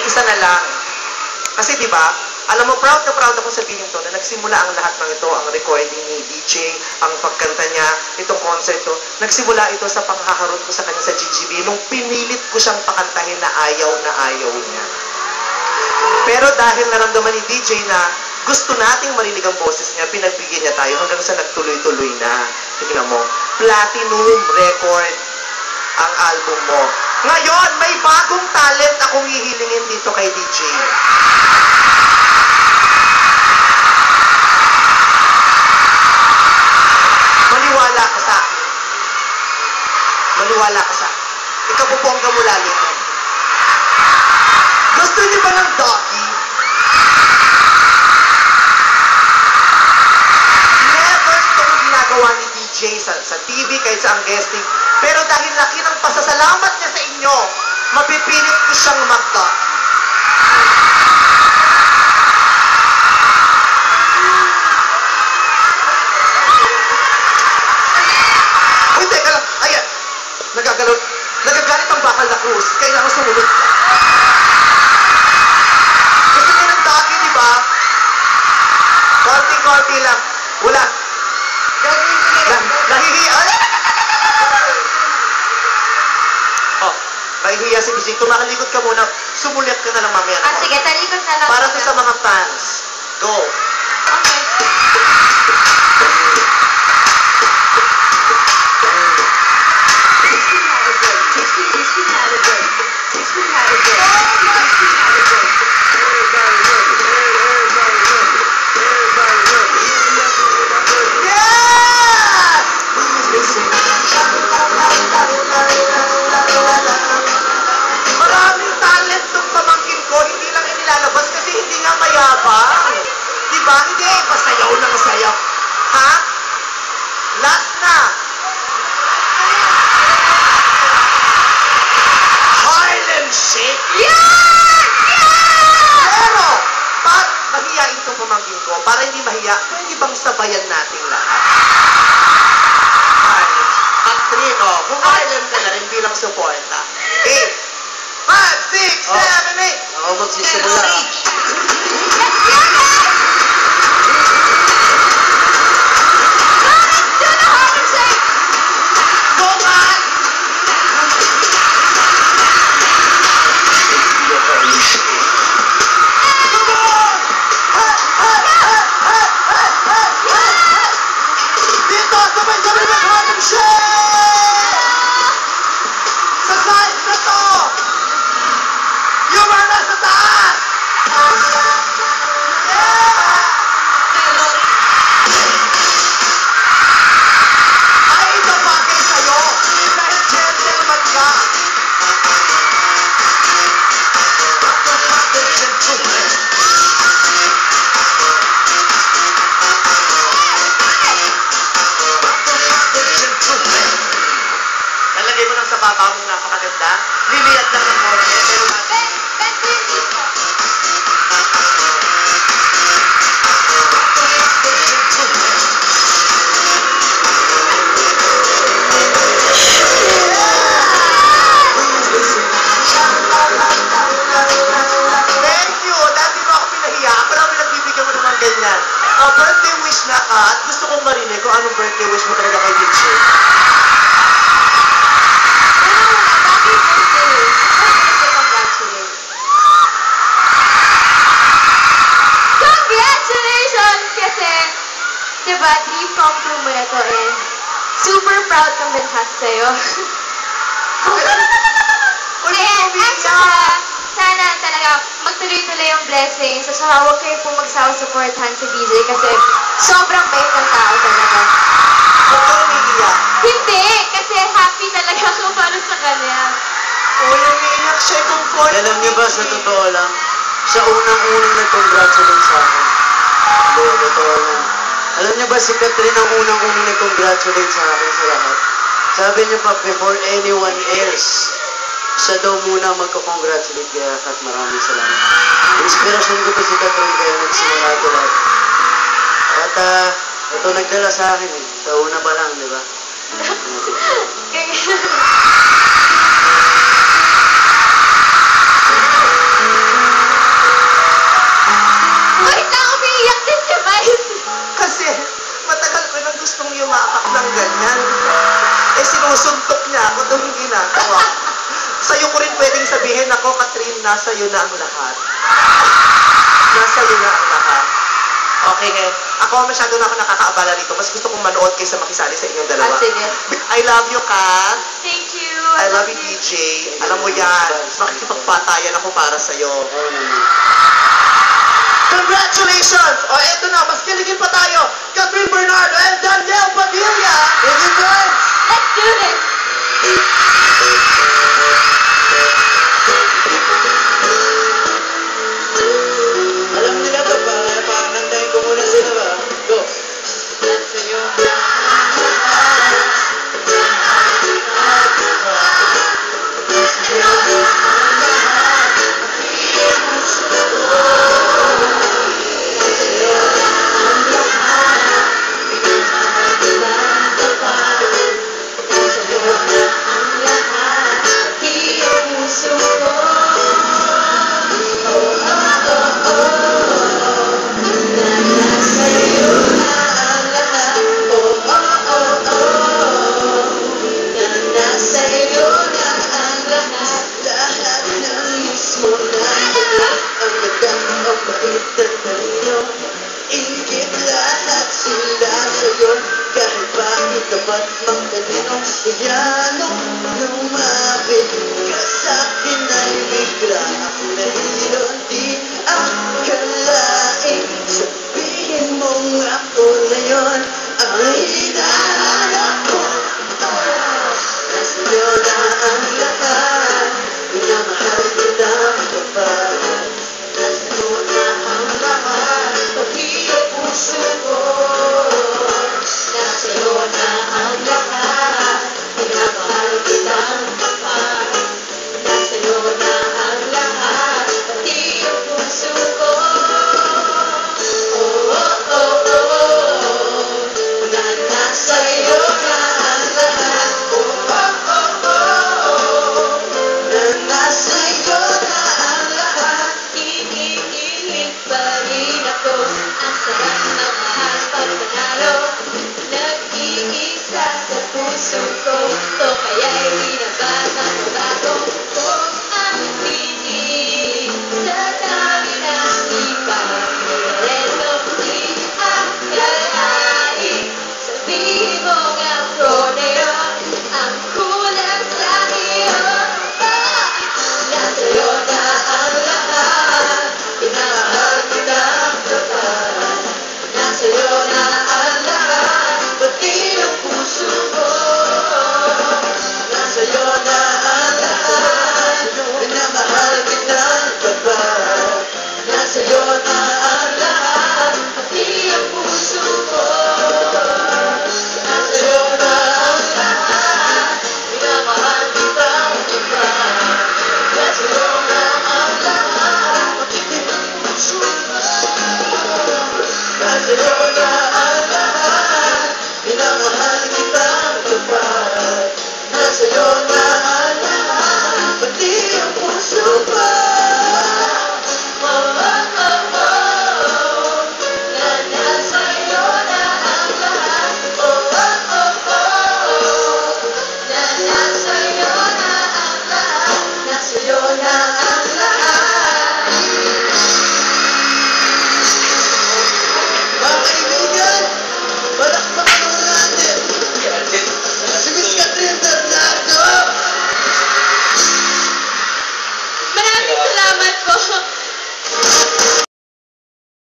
May isa na lang. Kasi di ba, alam mo, proud na proud ako sabihin to na nagsimula ang lahat ng ito, ang recording ni DJ, ang pagkanta niya, itong concert to, nagsimula ito sa panghaharot ko sa kanya sa GGB nung pinilit ko siyang pakantahin na ayaw niya. Pero dahil naramdaman ni DJ na gusto nating marinig ang boses niya, pinagbigyan niya tayo hanggang sa nagtuloy-tuloy na. Tingnan mo, platinum record ang album mo. Ngayon, may bagong talent akong hihilingin dito kay DJ. Maniwala ka sa akin. Maniwala ka sa akin. Ikapupongga mo lalo. Gusto niyo ba ng doggy? Never itong ginagawa ni DJ sa TV kahit sa ang guesting. Pero dahil laki ng pasasalamat niya sa inyo, mapipilit ko siyang mag-dog. Uy, teka lang. Ayan. Nagagalit ang bakal na Cruz. Kailangan sumunod ka. Gusto niyo ng doggy, di ba? Konti-konti lang. Wala. Nahihiya. Oh, nahihiya si DJ. Tumakalikod ka muna. Sumulit ka na lang mamaya. Sige, talikod na lang. Para to sa mga fans. Go. Okay. Maraming talent ng pamangkin ko, hindi lang inilalabas kasi hindi nga mayabang. Diba? Hindi, pasayaw ng sayaw. Ha? Last na. Harlem Shake. Yan! Pero, pag mahiyain itong pamangkin ko, para hindi mahiya, pwede bang sabayan natin lahat? Harlem. At 3, oh. Kung Harlem ka na rin bilang suporta. 8, 5, 6, 7, 8. Ako magsisimula. Dito, sabay-sabay na Harlem Shake! Sa side na to! Yung mga nasa taas! Ay, ito bagay sa'yo! Dahil gentleman ka! Nalagay mo lang sa baba mong napakaganda. Liliyad lang ng konti, pero natin. Thank you! Dati mo ako pinahiya. Ako lang pinagbibigyan mo naman ganyan. Birthday wish na ka at gusto kong marinig kung anong birthday wish mo talaga kay DJ. Congratulations! Kasi, diba, dream come true mo na to and super proud kang lahat sa'yo. And sana talaga magtuloy-tuloy yung blessings at saka huwag kayo pong magsawa-supportahan sa DJ kasi sobrang bait ng tao talaga. Huwag ka umiiyak. Hindi! Kasi happy talaga ako para sa kanya. Uy, umiiyak siya itong phone. Alam niyo ba, sa totoo lang, siya unang-unang nag-congratulate sa akin. Hindi, totoo lang. Alam niyo ba, si Catherine ang unang-unang nag-congratulate sa akin sa lahat. Sabi niyo pa, before anyone else, siya daw muna magko-congratulate kaya at maraming salamat. Inspirasyon ko to si Catherine kaya nagsimula ito lahat. At ito nagdala sa akin eh. Sa una pa lang, di ba? hapak ng ganyan. Eh, sinusuntok niya ako doon ginagawa. Sa'yo ko rin pwedeng sabihin, ako, Catherine, nasa iyo na ang lahat. Nasa iyo na ang lahat. Okay, ngayon. Ako, masyado na ako nakakaabala dito. Mas gusto kong manood kaysa makisali sa inyong dalawa. Sige. I love you, Kat. Thank you. I love you, DJ. Alam mo yan. Makikipagpatayan ako para sa'yo. Congratulations! O, eto na. Mas kiligin pa tayo. Catherine Bernardo and Daniel Padilla. Let's do this. Alam nila to, pakantayin ko muna sila ba? Go! Nasa iyo na ingit lahat sila sa'yo. Kahit bakit dapat magtalino, iyanong lumapit ka sa'kin ay bigla akong nahilo. Di akalain, sabihin mong ako na yun ang hinahanap ko. Nasa'yo na ang lahat, minamahal kita kapag nasa'yo na ang lahat, pati ang puso ko. Nasa'yo na ang lahat, minamahal kitang kapag nasa'yo na ang lahat, pati ang puso ko. Oh, oh, oh, oh, na nasa'yo na ang lahat. Oh, oh, oh, oh, na nasa'yo na ang lahat. Kinikilig pa rin ako, ang sarap magmahal pag panalo. Nag-iisa sa puso ko, to kaya'y di na ba mababago? Kung ang tinig sa dami ng ipagreto, di akalain, sabihin mo nga ako na yun, ang kulang sa iyo. Nasa'yo na ang lahat, pinamahal kitang kapag nasa'yo na ang lahat, pati ang puso ko. Nasa'yo na ang lahat, pinamahal kitang kapag nasa'yo na ang lahat, pati ang puso ko. Nasa'yo na ang lahat, pinamahal kitang kapag nasa'yo na ang lahat, pati ang puso ko. Nasa'yo na ang lahat, minamahal kitang kapag nasa'yo na ang lahat, pati ang puso ko. Oh, oh, oh, oh, na nasa'yo na ang lahat. Oh, oh, oh, oh, na nasa'yo na ang lahat. Nasa'yo na